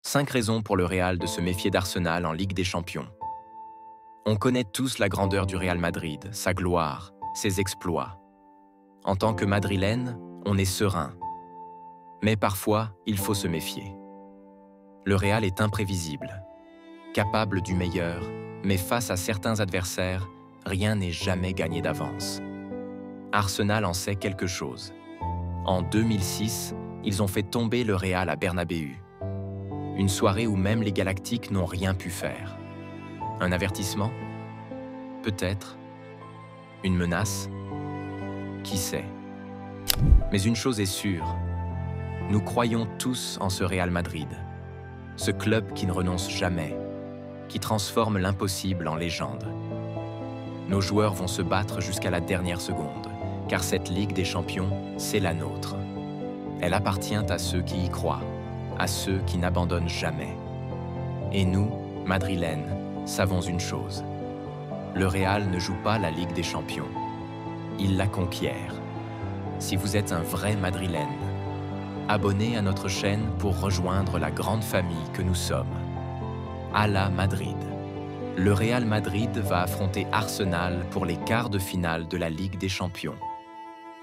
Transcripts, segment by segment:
5 raisons pour le Real de se méfier d'Arsenal en Ligue des Champions. On connaît tous la grandeur du Real Madrid, sa gloire, ses exploits. En tant que Madrilène, on est serein. Mais parfois, il faut se méfier. Le Real est imprévisible, capable du meilleur, mais face à certains adversaires, rien n'est jamais gagné d'avance. Arsenal en sait quelque chose. En 2006, ils ont fait tomber le Real à Bernabéu. Une soirée où même les Galactiques n'ont rien pu faire. Un avertissement? Peut-être. Une menace? Qui sait? Mais une chose est sûre, nous croyons tous en ce Real Madrid, ce club qui ne renonce jamais, qui transforme l'impossible en légende. Nos joueurs vont se battre jusqu'à la dernière seconde, car cette Ligue des Champions, c'est la nôtre. Elle appartient à ceux qui y croient, à ceux qui n'abandonnent jamais. Et nous, Madrilènes, savons une chose. Le Real ne joue pas la Ligue des Champions. Il la conquiert. Si vous êtes un vrai Madrilène, abonnez à notre chaîne pour rejoindre la grande famille que nous sommes. Hala Madrid. Le Real Madrid va affronter Arsenal pour les quarts de finale de la Ligue des Champions.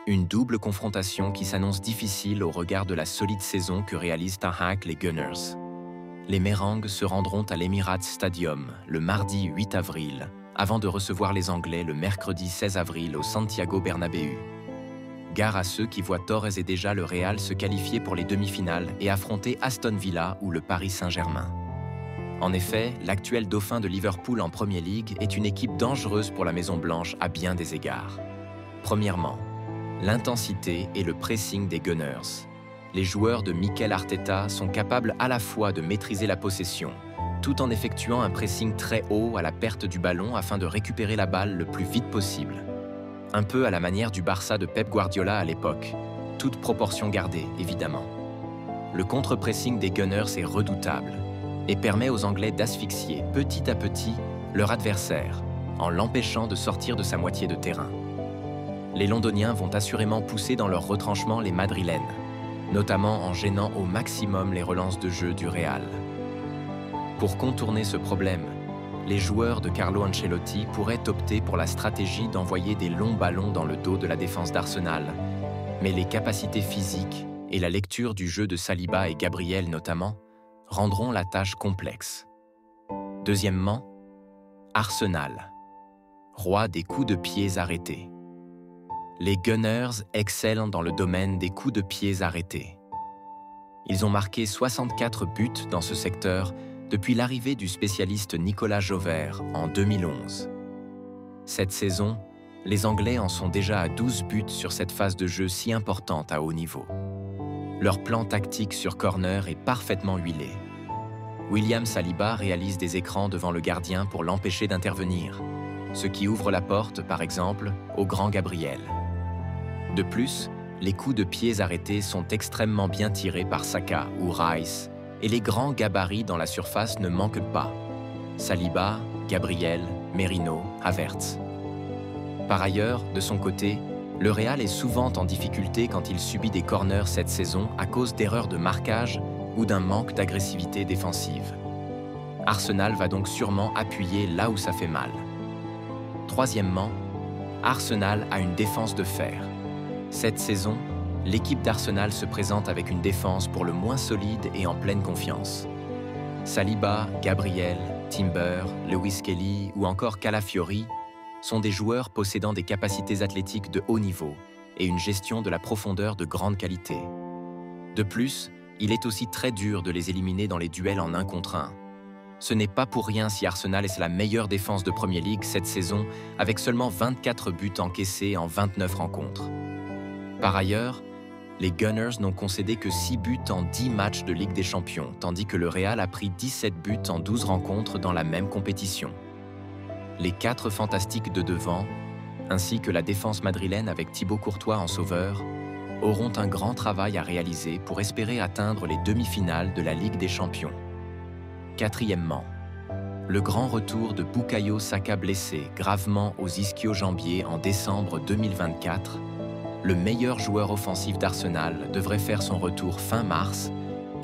Une double confrontation qui s'annonce difficile au regard de la solide saison que réalisent Ten Hag les Gunners. Les Mérengues se rendront à l'Emirates Stadium le mardi 8 avril, avant de recevoir les Anglais le mercredi 16 avril au Santiago Bernabéu. Gare à ceux qui voient d'ores et déjà le Real se qualifier pour les demi-finales et affronter Aston Villa ou le Paris Saint-Germain. En effet, l'actuel dauphin de Liverpool en Premier League est une équipe dangereuse pour la Maison-Blanche à bien des égards. Premièrement, l'intensité et le pressing des Gunners. Les joueurs de Mikel Arteta sont capables à la fois de maîtriser la possession, tout en effectuant un pressing très haut à la perte du ballon afin de récupérer la balle le plus vite possible. Un peu à la manière du Barça de Pep Guardiola à l'époque, toute proportion gardée, évidemment. Le contre-pressing des Gunners est redoutable et permet aux Anglais d'asphyxier petit à petit leur adversaire en l'empêchant de sortir de sa moitié de terrain. Les Londoniens vont assurément pousser dans leur retranchement les Madrilènes, notamment en gênant au maximum les relances de jeu du Real. Pour contourner ce problème, les joueurs de Carlo Ancelotti pourraient opter pour la stratégie d'envoyer des longs ballons dans le dos de la défense d'Arsenal, mais les capacités physiques et la lecture du jeu de Saliba et Gabriel notamment rendront la tâche complexe. Deuxièmement, Arsenal, roi des coups de pieds arrêtés. Les Gunners excellent dans le domaine des coups de pieds arrêtés. Ils ont marqué 64 buts dans ce secteur depuis l'arrivée du spécialiste Nicolas Jauvert en 2011. Cette saison, les Anglais en sont déjà à 12 buts sur cette phase de jeu si importante à haut niveau. Leur plan tactique sur corner est parfaitement huilé. William Saliba réalise des écrans devant le gardien pour l'empêcher d'intervenir, ce qui ouvre la porte, par exemple, au grand Gabriel. De plus, les coups de pieds arrêtés sont extrêmement bien tirés par Saka ou Rice, et les grands gabarits dans la surface ne manquent pas. Saliba, Gabriel, Merino, Havertz. Par ailleurs, de son côté, le Real est souvent en difficulté quand il subit des corners cette saison à cause d'erreurs de marquage ou d'un manque d'agressivité défensive. Arsenal va donc sûrement appuyer là où ça fait mal. Troisièmement, Arsenal a une défense de fer. Cette saison, l'équipe d'Arsenal se présente avec une défense pour le moins solide et en pleine confiance. Saliba, Gabriel, Timber, Lewis Kelly ou encore Calafiori sont des joueurs possédant des capacités athlétiques de haut niveau et une gestion de la profondeur de grande qualité. De plus, il est aussi très dur de les éliminer dans les duels en 1 contre 1. Ce n'est pas pour rien si Arsenal est la meilleure défense de Premier League cette saison avec seulement 24 buts encaissés en 29 rencontres. Par ailleurs, les Gunners n'ont concédé que 6 buts en 10 matchs de Ligue des Champions, tandis que le Real a pris 17 buts en 12 rencontres dans la même compétition. Les 4 fantastiques de devant, ainsi que la défense madrilène avec Thibaut Courtois en sauveur, auront un grand travail à réaliser pour espérer atteindre les demi-finales de la Ligue des Champions. Quatrièmement, le grand retour de Bukayo Saka blessé gravement aux ischio-jambiers en décembre 2024, le meilleur joueur offensif d'Arsenal devrait faire son retour fin mars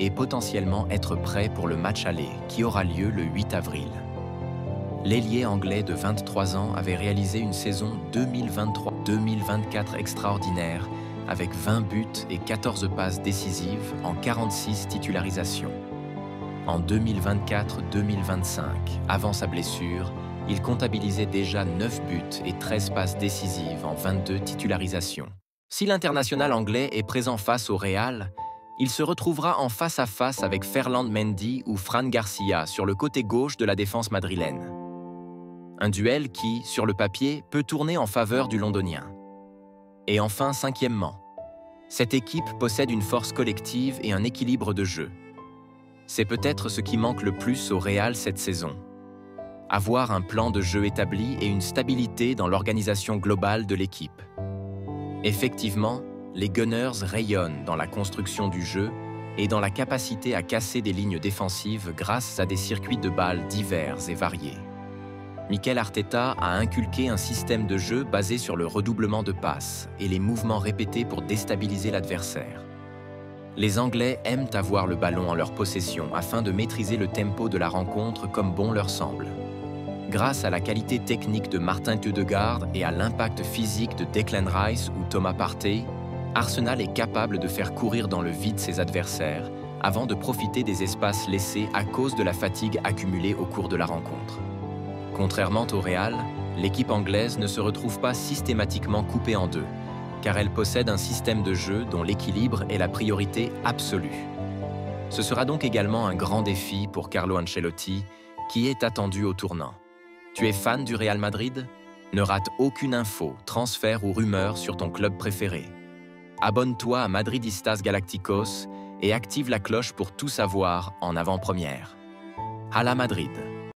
et potentiellement être prêt pour le match aller qui aura lieu le 8 avril. L'ailier anglais de 23 ans avait réalisé une saison 2023-2024 extraordinaire avec 20 buts et 14 passes décisives en 46 titularisations. En 2024-2025, avant sa blessure, il comptabilisait déjà 9 buts et 13 passes décisives en 22 titularisations. Si l'international anglais est présent face au Real, il se retrouvera en face-à-face avec Ferland Mendy ou Fran Garcia sur le côté gauche de la défense madrilène. Un duel qui, sur le papier, peut tourner en faveur du londonien. Et enfin, cinquièmement, cette équipe possède une force collective et un équilibre de jeu. C'est peut-être ce qui manque le plus au Real cette saison. Avoir un plan de jeu établi et une stabilité dans l'organisation globale de l'équipe. Effectivement, les Gunners rayonnent dans la construction du jeu et dans la capacité à casser des lignes défensives grâce à des circuits de balles divers et variés. Mikel Arteta a inculqué un système de jeu basé sur le redoublement de passes et les mouvements répétés pour déstabiliser l'adversaire. Les Anglais aiment avoir le ballon en leur possession afin de maîtriser le tempo de la rencontre comme bon leur semble. Grâce à la qualité technique de Martin Ødegaard et à l'impact physique de Declan Rice ou Thomas Partey, Arsenal est capable de faire courir dans le vide ses adversaires avant de profiter des espaces laissés à cause de la fatigue accumulée au cours de la rencontre. Contrairement au Real, l'équipe anglaise ne se retrouve pas systématiquement coupée en deux, car elle possède un système de jeu dont l'équilibre est la priorité absolue. Ce sera donc également un grand défi pour Carlo Ancelotti, qui est attendu au tournant. Tu es fan du Real Madrid? Ne rate aucune info, transfert ou rumeur sur ton club préféré. Abonne-toi à Madridistas Galacticos et active la cloche pour tout savoir en avant-première. Hala Madrid!